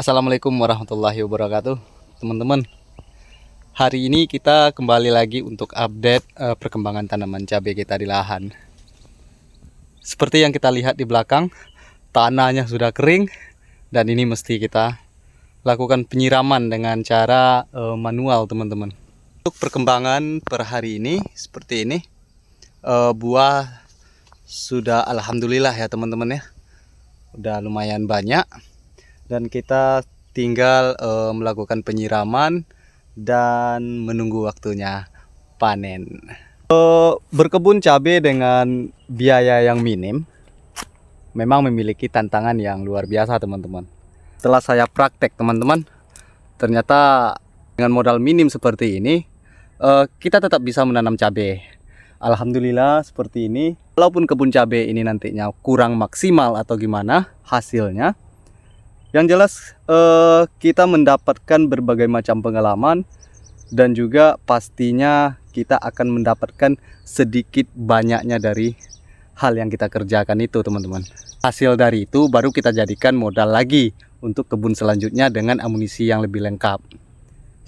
Assalamualaikum warahmatullahi wabarakatuh, teman-teman. Hari ini kita kembali lagi untuk update perkembangan tanaman cabai kita di lahan. Seperti yang kita lihat di belakang, tanahnya sudah kering dan ini mesti kita lakukan penyiraman dengan cara manual, teman-teman. Untuk perkembangan per hari ini seperti ini, buah sudah alhamdulillah ya teman-teman ya, udah lumayan banyak. Dan kita tinggal melakukan penyiraman dan menunggu waktunya panen. Berkebun cabai dengan biaya yang minim memang memiliki tantangan yang luar biasa, teman-teman. Setelah saya praktek, teman-teman, ternyata dengan modal minim seperti ini kita tetap bisa menanam cabai. Alhamdulillah seperti ini. Walaupun kebun cabai ini nantinya kurang maksimal atau gimana hasilnya, yang jelas kita mendapatkan berbagai macam pengalaman dan juga pastinya kita akan mendapatkan sedikit banyaknya dari hal yang kita kerjakan itu, teman-teman. Hasil dari itu baru kita jadikan modal lagi untuk kebun selanjutnya dengan amunisi yang lebih lengkap.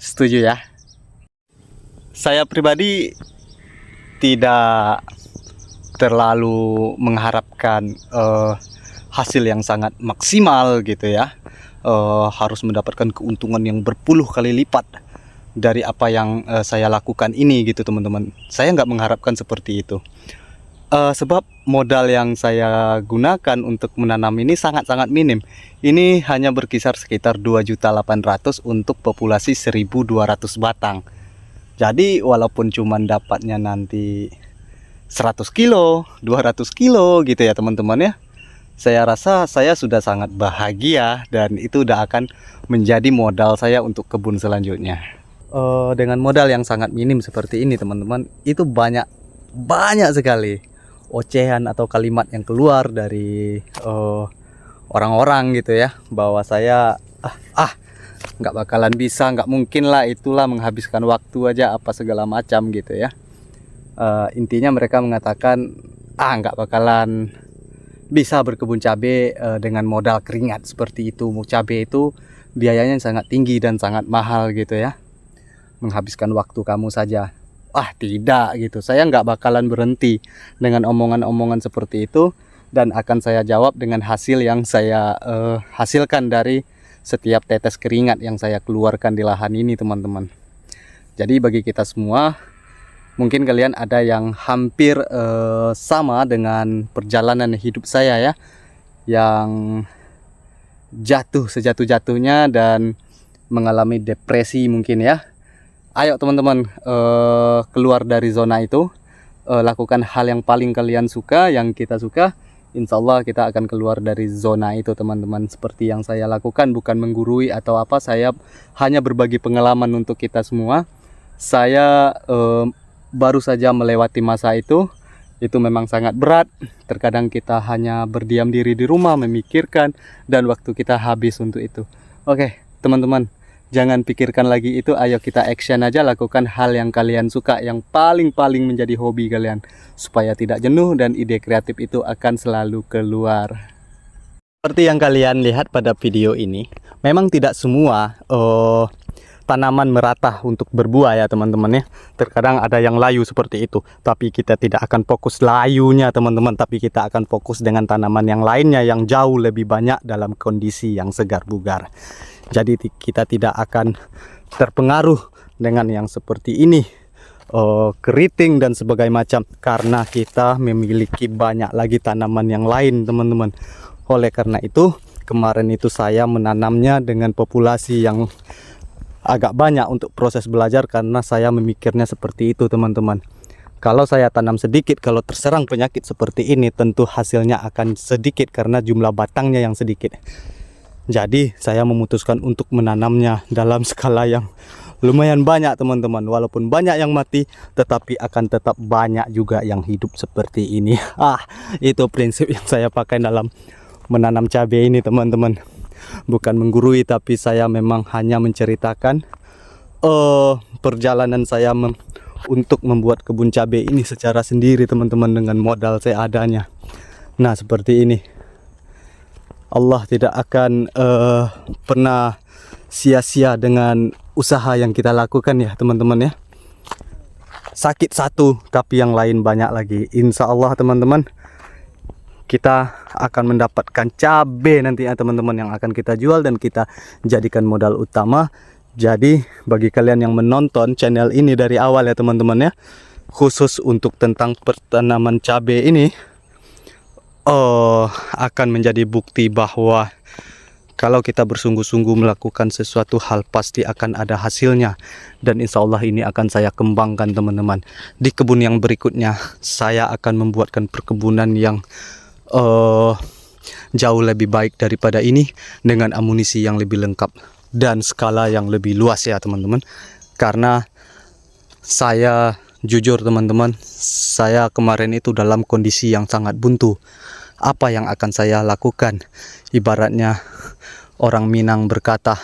Setuju ya? Saya pribadi tidak terlalu mengharapkan hasil yang sangat maksimal gitu ya, harus mendapatkan keuntungan yang berpuluh kali lipat dari apa yang saya lakukan ini gitu, teman-teman. Saya nggak mengharapkan seperti itu, sebab modal yang saya gunakan untuk menanam ini sangat-sangat minim. Ini hanya berkisar sekitar 2.800.000 untuk populasi 1.200 batang. Jadi walaupun cuman dapatnya nanti 100 kilo 200 kilo gitu ya teman-teman ya, saya rasa saya sudah sangat bahagia dan itu udah akan menjadi modal saya untuk kebun selanjutnya. Dengan modal yang sangat minim seperti ini, teman-teman, itu banyak sekali ocehan atau kalimat yang keluar dari orang-orang gitu ya, bahwa saya nggak bakalan bisa, nggak mungkin lah, itulah menghabiskan waktu aja apa segala macam gitu ya. Intinya mereka mengatakan nggak bakalan bisa berkebun cabai dengan modal keringat seperti itu. Cabai itu biayanya sangat tinggi dan sangat mahal gitu ya, menghabiskan waktu kamu saja. Tidak gitu, saya nggak bakalan berhenti dengan omongan-omongan seperti itu, dan akan saya jawab dengan hasil yang saya hasilkan dari setiap tetes keringat yang saya keluarkan di lahan ini, teman-teman. Jadi bagi kita semua, mungkin kalian ada yang hampir sama dengan perjalanan hidup saya ya, yang jatuh sejatuh-jatuhnya dan mengalami depresi mungkin ya. Ayo teman-teman, keluar dari zona itu, lakukan hal yang paling kalian suka, yang kita suka. Insya Allah kita akan keluar dari zona itu, teman-teman. Seperti yang saya lakukan, bukan menggurui atau apa, saya hanya berbagi pengalaman untuk kita semua. Saya baru saja melewati masa itu memang sangat berat. Terkadang kita hanya berdiam diri di rumah memikirkan, dan waktu kita habis untuk itu. Oke teman-teman, jangan pikirkan lagi itu, ayo kita action aja, lakukan hal yang kalian suka, yang paling menjadi hobi kalian, supaya tidak jenuh dan ide kreatif itu akan selalu keluar. Seperti yang kalian lihat pada video ini, memang tidak semua tanaman merata untuk berbuah ya teman-teman ya. Terkadang ada yang layu seperti itu, tapi kita tidak akan fokus layunya teman-teman, tapi kita akan fokus dengan tanaman yang lainnya yang jauh lebih banyak dalam kondisi yang segar bugar. Jadi kita tidak akan terpengaruh dengan yang seperti ini, keriting dan sebagainya macam, karena kita memiliki banyak lagi tanaman yang lain, teman-teman. Oleh karena itu kemarin itu saya menanamnya dengan populasi yang agak banyak untuk proses belajar, karena saya memikirnya seperti itu, teman-teman. Kalau saya tanam sedikit, kalau terserang penyakit seperti ini, tentu hasilnya akan sedikit karena jumlah batangnya yang sedikit. Jadi saya memutuskan untuk menanamnya dalam skala yang lumayan banyak, teman-teman. Walaupun banyak yang mati, tetapi akan tetap banyak juga yang hidup seperti ini. Itu prinsip yang saya pakai dalam menanam cabai ini, teman-teman. Bukan menggurui, tapi saya memang hanya menceritakan perjalanan saya untuk membuat kebun cabai ini secara sendiri, teman-teman, dengan modal seadanya. Nah seperti ini. Allah tidak akan pernah sia-sia dengan usaha yang kita lakukan ya teman-teman ya. Sakit satu tapi yang lain banyak lagi. Insya Allah teman-teman, kita akan mendapatkan cabai nanti ya teman-teman, yang akan kita jual dan kita jadikan modal utama. Jadi bagi kalian yang menonton channel ini dari awal ya teman-teman ya, khusus untuk tentang pertanaman cabai ini, akan menjadi bukti bahwa kalau kita bersungguh-sungguh melakukan sesuatu hal pasti akan ada hasilnya. Dan insya Allah ini akan saya kembangkan teman-teman. Di kebun yang berikutnya saya akan membuatkan perkebunan yang jauh lebih baik daripada ini, dengan amunisi yang lebih lengkap dan skala yang lebih luas ya teman-teman. Karena saya jujur teman-teman, saya kemarin itu dalam kondisi yang sangat buntu. Apa yang akan saya lakukan? Ibaratnya orang Minang berkata,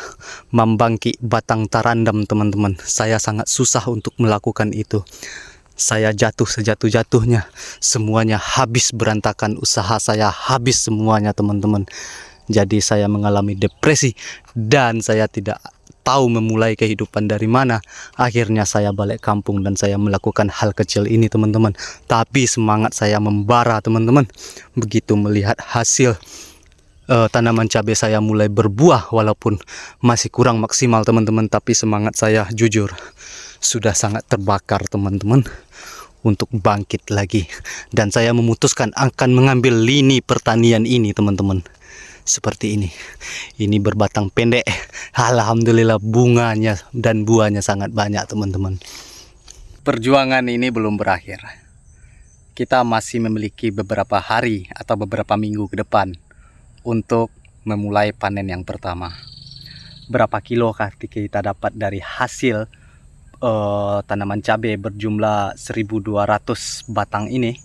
membangkit batang tarandam teman-teman. Saya sangat susah untuk melakukan itu. Saya jatuh sejatuh-jatuhnya. Semuanya habis berantakan. Usaha saya habis semuanya teman-teman. Jadi saya mengalami depresi dan saya tidak tahu memulai kehidupan dari mana. Akhirnya saya balik kampung dan saya melakukan hal kecil ini teman-teman. Tapi semangat saya membara teman-teman. Begitu melihat hasil tanaman cabai saya mulai berbuah, walaupun masih kurang maksimal teman-teman, tapi semangat saya jujur sudah sangat terbakar teman-teman untuk bangkit lagi. Dan saya memutuskan akan mengambil lini pertanian ini teman-teman. Seperti ini berbatang pendek. Alhamdulillah bunganya dan buahnya sangat banyak teman-teman. Perjuangan ini belum berakhir. Kita masih memiliki beberapa hari atau beberapa minggu ke depan untuk memulai panen yang pertama. Berapa kilo kita dapat dari hasil tanaman cabai berjumlah 1.200 batang ini?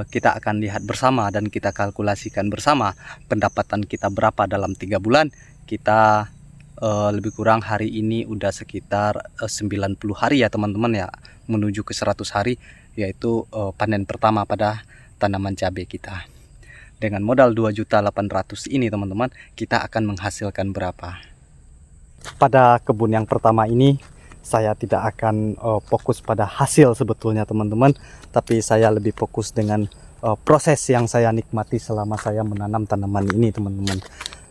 Kita akan lihat bersama dan kita kalkulasikan bersama pendapatan kita berapa dalam 3 bulan. Kita lebih kurang hari ini udah sekitar 90 hari ya teman-teman ya, menuju ke 100 hari, yaitu panen pertama pada tanaman cabai kita. Dengan modal 2.800.000 ini teman-teman, kita akan menghasilkan berapa? Pada kebun yang pertama ini saya tidak akan fokus pada hasil sebetulnya teman-teman, tapi saya lebih fokus dengan proses yang saya nikmati selama saya menanam tanaman ini teman-teman.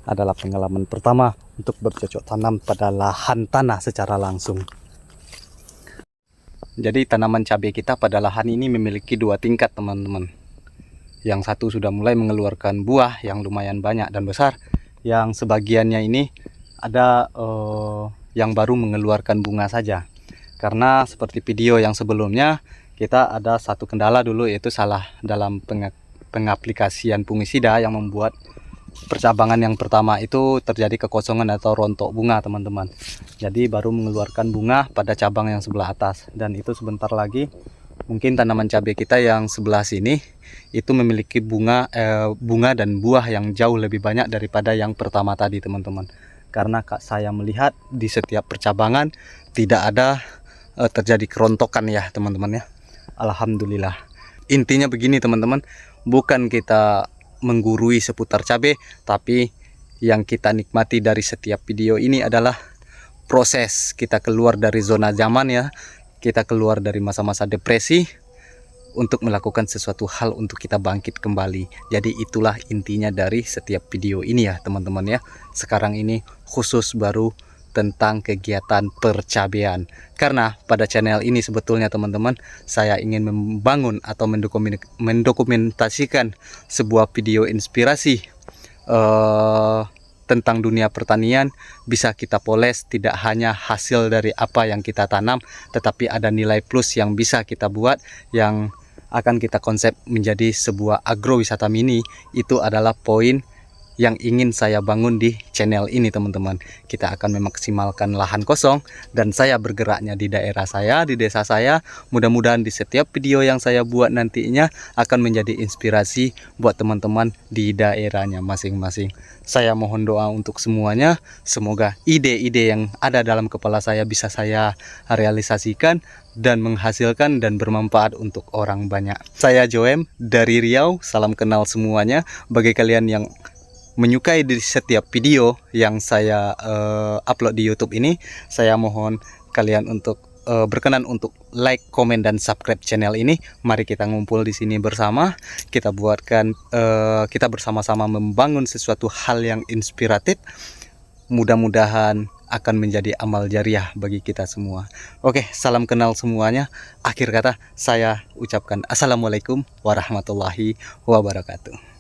Adalah pengalaman pertama untuk bercocok tanam pada lahan tanah secara langsung. Jadi tanaman cabai kita pada lahan ini memiliki 2 tingkat teman-teman. Yang satu sudah mulai mengeluarkan buah yang lumayan banyak dan besar. Yang sebagiannya ini ada yang baru mengeluarkan bunga saja. Karena seperti video yang sebelumnya, kita ada satu kendala dulu, yaitu salah dalam pengaplikasian fungisida yang membuat percabangan yang pertama itu terjadi kekosongan atau rontok bunga teman-teman. Jadi baru mengeluarkan bunga pada cabang yang sebelah atas. Dan itu sebentar lagi mungkin tanaman cabai kita yang sebelah sini itu memiliki bunga dan buah yang jauh lebih banyak daripada yang pertama tadi teman-teman. Karena saya melihat di setiap percabangan tidak ada terjadi kerontokan ya teman-teman ya. Alhamdulillah. Intinya begini teman-teman, bukan kita menggurui seputar cabai, tapi yang kita nikmati dari setiap video ini adalah proses kita keluar dari zona nyaman ya. Kita keluar dari masa-masa depresi untuk melakukan sesuatu hal untuk kita bangkit kembali. Jadi itulah intinya dari setiap video ini ya teman-teman ya. Sekarang ini khusus baru tentang kegiatan percabean. Karena pada channel ini sebetulnya teman-teman, saya ingin membangun atau mendokumentasikan sebuah video inspirasi tentang dunia pertanian. Bisa kita poles, tidak hanya hasil dari apa yang kita tanam, tetapi ada nilai plus yang bisa kita buat, yang akan kita konsep menjadi sebuah agrowisata mini. Itu adalah poin yang ingin saya bangun di channel ini teman-teman. Kita akan memaksimalkan lahan kosong dan saya bergeraknya di daerah saya, di desa saya. Mudah-mudahan di setiap video yang saya buat nantinya akan menjadi inspirasi buat teman-teman di daerahnya masing-masing. Saya mohon doa untuk semuanya. Semoga ide-ide yang ada dalam kepala saya bisa saya realisasikan dan menghasilkan dan bermanfaat untuk orang banyak. Saya Joem dari Riau, salam kenal semuanya. Bagi kalian yang menyukai di setiap video yang saya upload di YouTube ini, saya mohon kalian untuk berkenan untuk like, komen, dan subscribe channel ini. Mari kita ngumpul di sini bersama. Kita buatkan, kita bersama-sama membangun sesuatu hal yang inspiratif. Mudah-mudahan akan menjadi amal jariah bagi kita semua. Oke, salam kenal semuanya. Akhir kata saya ucapkan assalamualaikum warahmatullahi wabarakatuh.